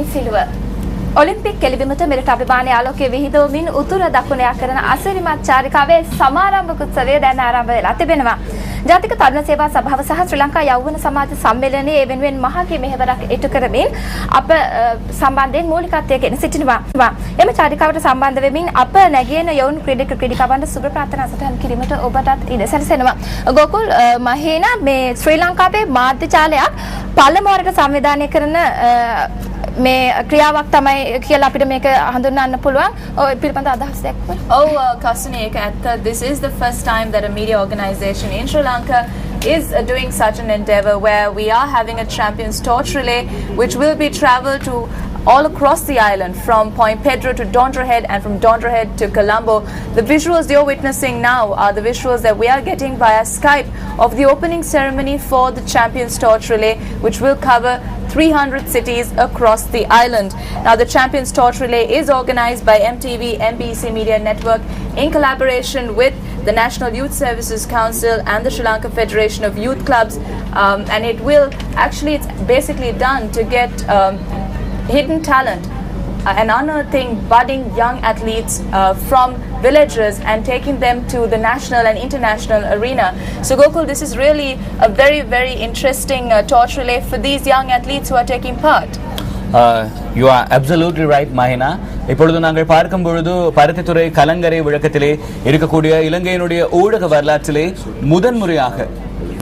ගෙනිසිලුව Olympic කෙලිබිමට මෙරට අභිමානයේ ආලෝකයේ විහිදුවමින් උතුර දකුණ යා කරන අසිරිමත් චාරිකාවේ සමාරම්භක උත්සවය දැන් ආරම්භ වෙලා තිබෙනවා. ජාතික තරුණ සේවා සභාව සහ ශ්‍රී ලංකා යෞවන සමාජ සම්මේලනයේ වෙනුවෙන් මහගේ මෙහෙවරක් ඉටු කරමින් අප සම්බන්ධයෙන් මූලිකත්වයෙන් සිටිනවා. එම චාරිකාවට සම්බන්ධ වෙමින් අප නැගියන යෞවන ක්‍රීඩක ක්‍රීඩිකාවන්ට සුබ ප්‍රාර්ථනා සටහන් කිරීමට ඔබටත් ඉඩ සැලසෙනවා. ගෝකුල් මහේනා මේ ශ්‍රී ලංකාවේ මාධ්‍ය ජාලයක් පළමු වරට සංවිධානය කරන මේ ක්‍රියාවක් තමයි කියලා අපිට මේක හඳුන්වන්න පුළුවන්. ඔය පිළිබඳ අදහස් දක්වන්න. Kasuni, this is the first time that a media organization in Sri Lanka is doing such an endeavor where we are having a Champions Torch Relay which will be traveled to all across the island, from Point Pedro to Dondrahead and from Dondrahead to Colombo. The visuals you're witnessing now are the visuals that we are getting via Skype of the opening ceremony for the Champions Torch Relay, which will cover 300 cities across the island. Now, the Champions Torch Relay is organized by MTV MBC Media Network in collaboration with the National Youth Services Council and the Sri Lanka Federation of Youth Clubs, and it will actually, it's basically done to get hidden talent and unearthing budding young athletes from villages and taking them to the national and international arena. So Gokul, this is really a very, very interesting torch relay for these young athletes who are taking part. You are absolutely right, Mahina. இப்பொழுது நாங்கள் பார்க்கும் பொழுது பருத்தித்துறை கலங்கரை விளக்கத்திலே இருக்கக்கூடிய இலங்கையினுடைய ஊடக வரலாற்றிலே முதன்முறையாக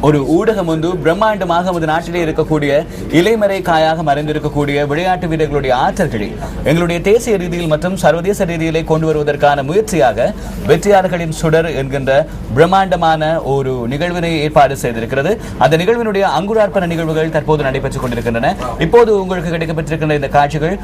ஒரு ஊடகம் ஒன்று பிரம்மாண்டமாக நமது நாட்டிலே இருக்கக்கூடிய இலைமறை காயாக மறைந்திருக்கக்கூடிய விளையாட்டு வீரர்களுடைய ஆற்றல்களை எங்களுடைய தேசிய ரீதியில் மற்றும் சர்வதேச ரீதியிலே கொண்டு வருவதற்கான முயற்சியாக வெற்றியாளர்களின் சுடர் என்கின்ற பிரம்மாண்டமான ஒரு நிகழ்வினை ஏற்பாடு செய்திருக்கிறது. அந்த நிகழ்வினுடைய அங்குரார்ப்பண நிகழ்வுகள் தற்போது நடைபெற்றுக் கொண்டிருக்கின்றன. இப்போது உங்களுக்கு கிடைக்கப்பட்டிருக்கின்ற இந்த காட்சிகள்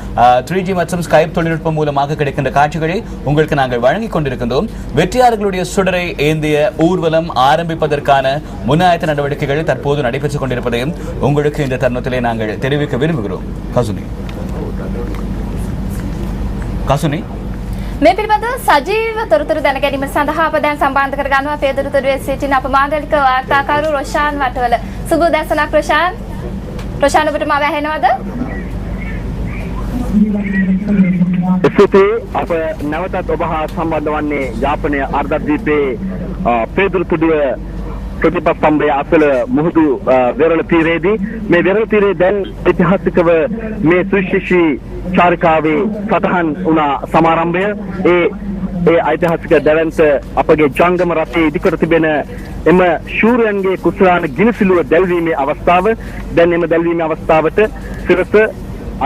3G மற்றும் ஸ்கைப் தொழில்நுட்பம் மூலமாக கிடைக்கின்ற காட்சிகளை உங்களுக்கு நாங்கள் வழங்கிக் கொண்டிருக்கின்றோம். வெற்றியாளர்களுடைய சுடரை ஏந்திய ஊர்வலம் ஆரம்பிப்பதற்கான முன்னாயத்த நடவடிக்கைகள் தற்போது நடைபெற்றுக் கொண்டிருப்பதையும் உங்களுக்கு இந்த தருணத்திலே நாங்கள் தெரிவிக்க விரும்புகிறோம். කසුනි මේ පිළිබඳව සජීව තොරතුරු දැන ගැනීම සඳහා අප දැන් සම්බන්ධ කර ගන්නවා පේදුරුතොඩුවේ සිටින අප මාංගලික වාර්තාකරු රොෂාන් වටවල. සුබ උදෑසනක් රොෂාන්. රොෂාන් ඔබට මාව ඇහෙනවද? ස්තුතියි. අප නැවතත් ඔබ හා සම්බන්ධ වන්නේ යාපනය අර්ධද්වීපයේ පේදුරුතොඩුව ප්‍රතිපත්තම්බේ අසල මුහුදු වෙරළ තීරයේදී මේ වෙරළ තීරයේ දැන් ඓතිහාසිකව මේ සුවිශේෂී චාරිකාවේ සටහන් වුණා සමාරම්භය. ඒ ඓතිහාසික දැවැන්ත අපගේ ජංගම රථයේ ඉදිකර තිබෙන එම ශූරයන්ගේ කුසලාන ගිනිසිලුව දැල්වීමේ අවස්ථාව. දැන් එම දැල්වීමේ අවස්ථාවට සිරස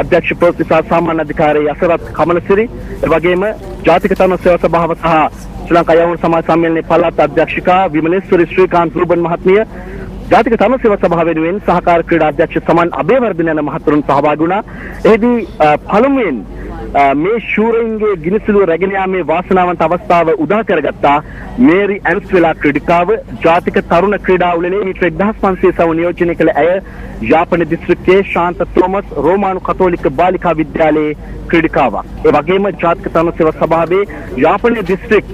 අධ්‍යක්ෂ ප්‍රතිසා සාමාන්‍ය අධිකාරී යසරත් කමලසිරි එවැගේම ජාතික තරුණ සේවා සභාව සහ ශ්‍රී ලංකා යෞවන සමාජ සම්මේලනයේ පළාත් අධ්‍යක්ෂිකා විමලේශ්වරි ශ්‍රීකාන්ත් රූබන් මහත්මිය, ජාතික තරුණ සේවා සභාව වෙනුවෙන් සහකාර ක්‍රීඩා අධ්‍යක්ෂ සමන් අබේවර්ධන යන මහතුරුන් සහභාගී වුණා. එෙහිදී පළමුවෙන් මේ ශූරයින්ගේ ගිනිසිලුව රැගෙන යාමේ වාසනාවන්ත අවස්ථාව උදා කරගත්තා මේරි ඇන්ස්වෙලා ක්‍රීඩිකාව. ජාතික තරුණ ක්‍රීඩා උළෙලේ මීටර 1500 සව නියෝජනය කළ ඇය යාපන දිස්ත්‍රික්කයේ ශාන්ත තෝමස් රෝමානු කතෝලික බාලිකා විද්‍යාලයේ ක්‍රීඩිකාවක්. ඒ වගේම ජාතික තරුණ සේවා සභාවේ යාපනයේ දිස්ත්‍රික්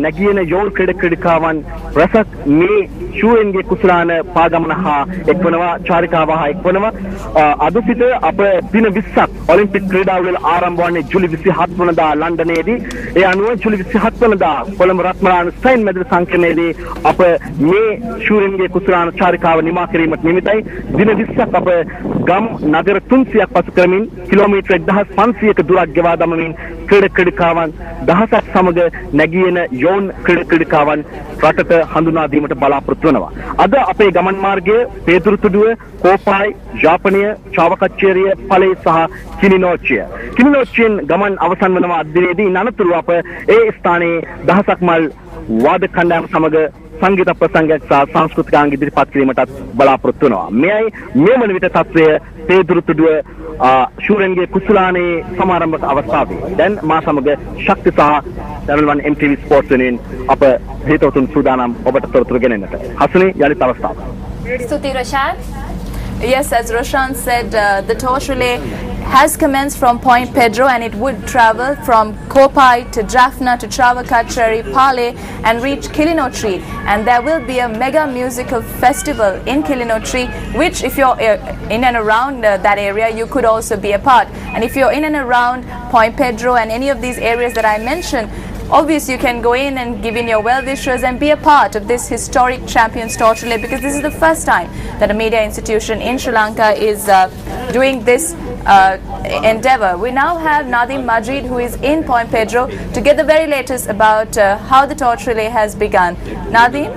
නැගියන යෝන් ක්‍රීඩිකාවන් රසක් මේ ශූරයන්ගේ කුසලාන පාගමන හා එක්වනවා චාරිකාව හා එක්වනවා. අද සිට අප දින 20ක් ඔලිම්පික් ක්‍රීඩා උළෙල ආරම්භ වන්නේ ජූලි 27 වනදා ලන්ඩනයේදී. ඒ අනුව ජූලි 27 වනදා කොළඹ රත්මලාන ස්ටයින් මැදිරි සංකලනයේදී අප මේ ශූරයන්ගේ කුසලාන චාරිකාව නිමා කිරීමට නිමිතයි. දින 20ක් අප ගම් නගර 300ක් පසු කරමින් කිලෝමීටර් 1500ක දුරක් ගෙවා දමමින් ක්‍රීඩිකාවන් දහසක් සමග නැගියන යෝන් ක්‍රීඩිකාවන් රටට හඳුනා දීමට බලාපොරොත්තු වෙනවා. අද අපේ ගමන් මාර්ගය පේදුරුතොඩුව, කෝපායි, යාපනය, චාවකච්චේරිය, පලේ සහ කිලිනෝච්චිය. කිලිනෝච්චියෙන් ගමන් අවසන් වනවා අද්දිනේදී. අනතුරු අප ඒ ස්ථානයේ දහසක් මල් වාදක කණ්ඩායම් සමග සංගීත ප්‍රසංගයක් සහ සංස්කෘතිකාංග ඉදිරිපත් කිරීමටත් බලාපොරොත්තු වෙනවා. මෙයයි මේ වන විට තත්ත්වය පේදුරුතොඩුව ශූරයන්ගේ කුසලානේ සමාරම්භක අවස්ථාවේ. දැන් මා සමග ශක්ති සහ channel 1 MTV Sports වෙනුවෙන් අප හිතවතුන් සූදානම් ඔබට තොරතුරු ගෙනෙන්නට. හසුනේ යලිත් අවස්ථාව. ස්තුතියි Roshan. Yes, as Roshan said, the torch relay has commenced from Point Pedro and it would travel from Kopai to Jaffna to Travakacheri, Pale and reach Kilinochri. And there will be a mega musical festival in Kilinochri, which if you're in and around that area, you could also be a part. And if you're in and around Point Pedro and any of these areas that I mentioned, obviously you can go in and give in your well wishes and be a part of this historic Champions Torch Relay, because this is the first time that a media institution in Sri Lanka is doing this endeavor. We now have Nadim Majid, who is in Point Pedro, to get the very latest about how the torch relay has begun. Nadim?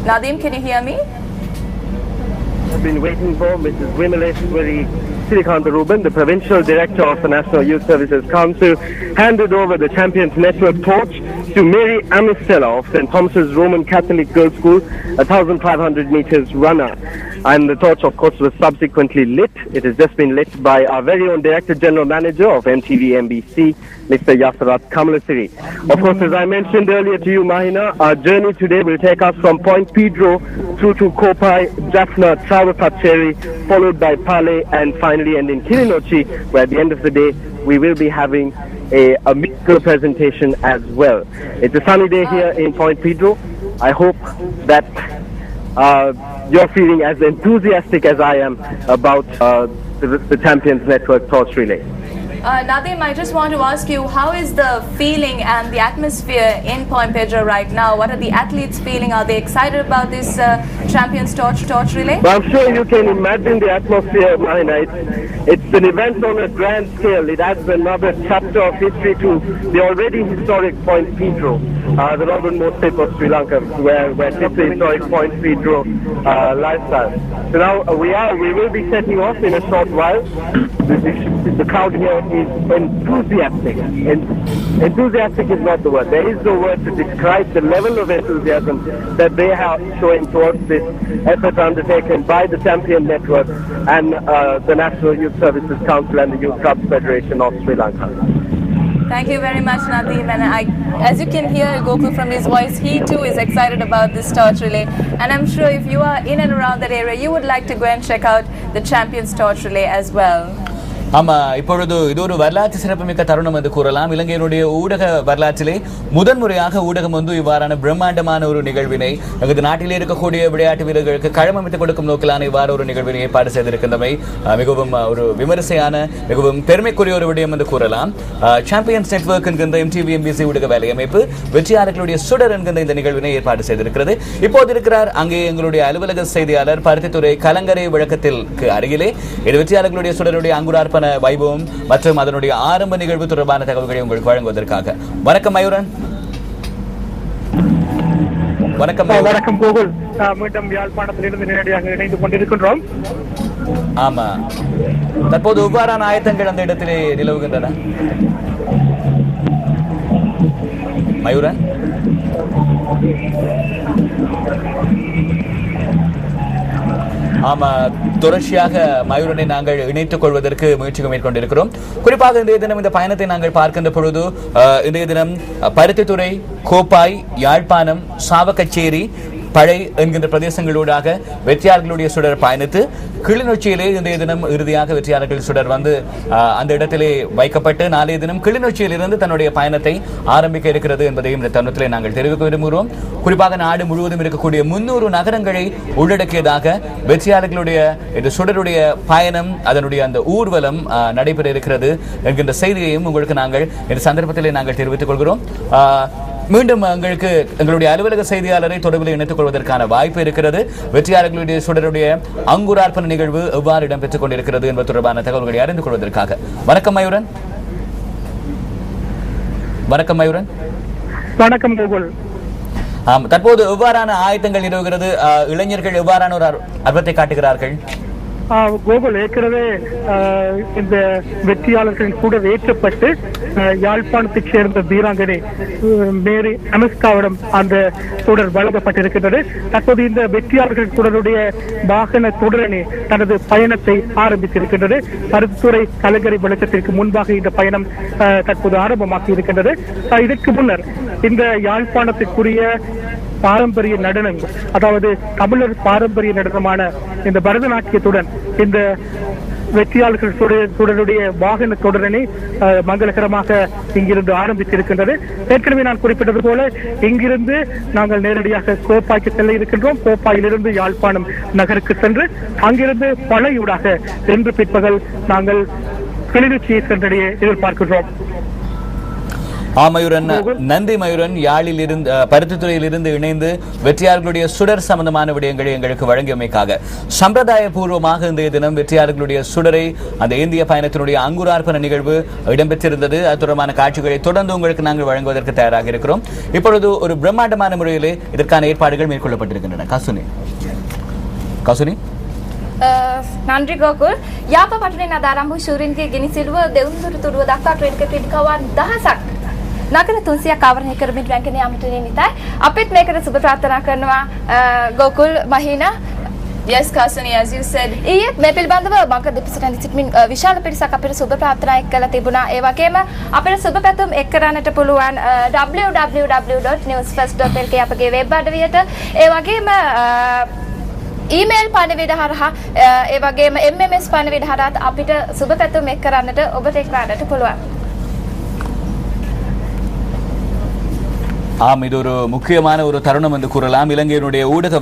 Nadim, can you hear me? I've been waiting for Mrs. Vimaleshwari Sirikanta Ruben, the Provincial Director of the National Youth Services Council, handed over the Champions Network torch to Mary Amistella of St. Thomas's Roman Catholic Girls' School, a 1,500 meters runner. And the torch, of course, was subsequently lit. It has just been lit by our very own Director General Manager of MTV MBC, Mr. Yasarat Kamalasiri. Of course, as I mentioned earlier to you, Mahina, our journey today will take us from Point Pedro through to Kopai, Jaffna, Travakacheri, followed by Pale, and finally end in Kilinochri, where at the end of the day, we will be having a musical presentation as well. It's a sunny day here in Point Pedro. I hope that you're feeling as enthusiastic as I am about the Champions Network Torch Relay. Nadim, I just want to ask you, how is the feeling and the atmosphere in Point Pedro right now? What are the athletes feeling? Are they excited about this Champions Torch Relay? Well, I'm sure you can imagine the atmosphere, Mahina. It's an event on a grand scale. It adds another chapter of history to the already historic Point Pedro, the northernmost tip of Sri Lanka, where sits the historic Point Pedro lifestyle. So now we will be setting off in a short while. The crowd here is enthusiastic. Enthusiastic is not the word. There is no word to describe the level of enthusiasm that they are showing towards this effort undertaken by the Champion Network and the National Youth Services Council and the Youth Clubs Federation of Sri Lanka. Thank you very much, Nadim. And as you can hear Gokul from his voice, he too is excited about this torch relay. And I'm sure if you are in and around that area, you would like to go and check out the Champions Torch Relay as well. ஆமா, இப்பொழுது இது ஒரு வரலாற்று சிறப்புமிக்க தருணம் என்று கூறலாம். இலங்கையினுடைய ஊடக வரலாற்றிலே முதன்முறையாக ஊடகம் இவ்வாறான பிரம்மாண்டமான ஒரு நிகழ்வினை எங்களது நாட்டிலே இருக்கக்கூடிய விளையாட்டு வீரர்களுக்கு களமமைத்துக் கொடுக்கும் நோக்கிலான இவ்வாறு ஒரு நிகழ்வினை ஏற்பாடு செய்திருக்கின்றமை மிகவும் ஒரு விமரிசையான, மிகவும் பெருமைக்குரிய ஒரு விடயம் என்று கூறலாம். சாம்பியன்ஸ் நெட்வொர்க் என்கின்ற MTV MBC ஊடக வேலையமைப்பு வெற்றியாளர்களுடைய சுடர் என்கின்ற இந்த நிகழ்வினை ஏற்பாடு செய்திருக்கிறது. இப்போது இருக்கிறார் அங்கே எங்களுடைய அலுவலக செய்தியாளர் பருத்தித்துறை கலங்கரை விளக்கத்திற்கு அருகிலே. இது வெற்றியாளர்களுடைய சுடருடைய அங்குரார்ப்ப வைபவம் மற்றும் அதனுடைய ஆரம்ப நிகழ்வு தொடர்பான தகவல்களை உங்களுக்கு வழங்குவதற்காக. வணக்கம் மயூரன். வணக்கம் கோகுல். மீண்டும் யாழ்ப்பாணத்திலிருந்து நேரடியாக இணைந்து கொண்டிருக்கின்றோம். ஆமா, தற்போது எவ்வாறான ஆயத்தங்கள் அந்த இடத்திலே நிலவுகின்றன மயூரன்? ஆமா, தொடர்ச்சியாக மயூரனை நாங்கள் இணைத்துக் கொள்வதற்கு முயற்சிகள் மேற்கொண்டிருக்கிறோம். குறிப்பாக இன்றைய தினம் இந்த பயணத்தை நாங்கள் பார்க்கின்ற பொழுது இன்றைய தினம் பருத்தித்துறை, கோப்பாய், யாழ்ப்பாணம், சாவகச்சேரி, பழை என்கின்ற பிரதேசங்களூடாக வெற்றியாளர்களுடைய சுடர் பயணித்து கிளிநொச்சியிலே இன்றைய தினம் இறுதியாக வெற்றியாளர்கள் சுடர் அந்த இடத்திலே வைக்கப்பட்டு நாளைய தினம் கிளிநொச்சியிலிருந்து தன்னுடைய பயணத்தை ஆரம்பிக்க இருக்கிறது என்பதையும் இந்த தருணத்திலே நாங்கள் தெரிவிக்க விரும்புகிறோம். குறிப்பாக நாடு முழுவதும் இருக்கக்கூடிய 300 நகரங்களை உள்ளடக்கியதாக வெற்றியாளர்களுடைய இந்த சுடருடைய பயணம், அதனுடைய அந்த ஊர்வலம் நடைபெற இருக்கிறது என்கின்ற செய்தியையும் உங்களுக்கு நாங்கள் இந்த சந்தர்ப்பத்திலே நாங்கள் தெரிவித்துக் கொள்கிறோம். மீண்டும் எங்களுடைய அலுவலக செய்தியாளரை தொடர்பில் இணைத்துக் கொள்வதற்கான வாய்ப்பு இருக்கிறது. வெற்றியாளர்களுடைய சுடருடைய அங்குரார்ப்பண நிகழ்வு எவ்வாறு இடம்பெற்றுக் கொண்டிருக்கிறது என்பது தொடர்பான தகவல்களை அறிந்து கொள்வதற்காக. வணக்கம் மயூரன். வணக்கம் மயூரன். வணக்கம் கோகுல். தற்போது எவ்வாறான ஆயத்தங்கள் நிலவுகிறது? இளைஞர்கள் எவ்வாறான ஒரு ஆர்வத்தை காட்டுகிறார்கள்? கோகுல், ஏற்கனவே இந்த வெற்றியாளர்களின் கூட ஏற்றப்பட்டு யாழ்ப்பாணத்தைச் சேர்ந்த வீராங்கனை மேரி அமிஸ்காவிடம் அந்த தொடர் வழங்கப்பட்டிருக்கின்றது. தற்போது இந்த வெற்றியாளர்கள் தொடருடைய வாகன தொடரணி தனது பயணத்தை ஆரம்பித்திருக்கின்றது. பருத்தித்துறை கலங்கரை விளக்கத்திற்கு முன்பாக இந்த பயணம் தற்போது ஆரம்பமாக்கி இருக்கின்றது. இதற்கு முன்னர் இந்த யாழ்ப்பாணத்திற்குரிய பாரம்பரிய நடனங்கள், அதாவது தமிழர் பாரம்பரிய நடனமான இந்த பரதநாட்டியத்துடன் இந்த வெற்றியாளர்கள் தொடருடைய வாகன தொடரணி மங்களகரமாக இங்கிருந்து ஆரம்பித்திருக்கின்றது. ஏற்கனவே நான் குறிப்பிட்டது போல இங்கிருந்து நாங்கள் நேரடியாக கோப்பாய்க்கு செல்ல இருக்கின்றோம். கோப்பாயிலிருந்து யாழ்ப்பாணம் நகருக்கு சென்று அங்கிருந்து பழையூடாக இன்று பிற்பகல் நாங்கள் கிளிநொச்சியை சென்றடைய எதிர்பார்க்கின்றோம். மயூரன், நன்றி மயூரன். யாழில் இருந்து பருத்தித்துறையில் இருந்து இணைந்து வெற்றியாளர்களுடைய சுடர் சம்பந்தமான விடயங்களை எங்களுக்கு வழங்கியமைக்காக. சம்பிரதாய பூர்வமாக இன்றைய தினம் வெற்றியாளர்களுடைய சுடரை அந்த இந்திய பயணத்தினுடைய அங்குரார்ப்பண நிகழ்வு இடம்பெற்றிருந்தது. அது தொடர்பான காட்சிகளை தொடர்ந்து உங்களுக்கு நாங்கள் வழங்குவதற்கு தயாராக இருக்கிறோம். இப்பொழுது ஒரு பிரம்மாண்டமான முறையிலே இதற்கான ஏற்பாடுகள் மேற்கொள்ளப்பட்டிருக்கின்றன. කසුනි නන්රි ගෝකුල් යාප පටනේ නදාරම්භ ශූරින්ගේ ගිනිසිලුව දෙවුන්දුරු තුරුව දක්වා ට්‍රේඩ් ක්‍රීඩිකවන් 1000ක් නගර 300ක් ආවරණය කරමින් රැගෙන යාමට නියමිතයි. අපිත් මේකට සුබ ප්‍රාර්ථනා කරනවා ගෝකුල් මහීනා. Yes, Kasuni, as you said. ඊයේ මේ පිළිබඳව මම දෙපසට සිටිමින් විශාල පිරිසක් අපිට සුබ ප්‍රාර්ථනා එක්කලා තිබුණා. ඒ වගේම අපිට සුබ පැතුම් එක් කරන්නට පුළුවන් www.newsfirst.lk අපගේ වෙබ් අඩවියට. ඒ වගේම ඊමේල් පණිවිඩ හරහා ඒ වගේම MMS පණිවිඩ හරහා අපිට සුබ පැතුම් එක් කරන්නට ඔබට එක් කරන්නට පුළුවන්. இது ஒரு முக்கியமான ஒரு தருணம் என்று கூறலாம். இலங்கையினுடைய ஊடக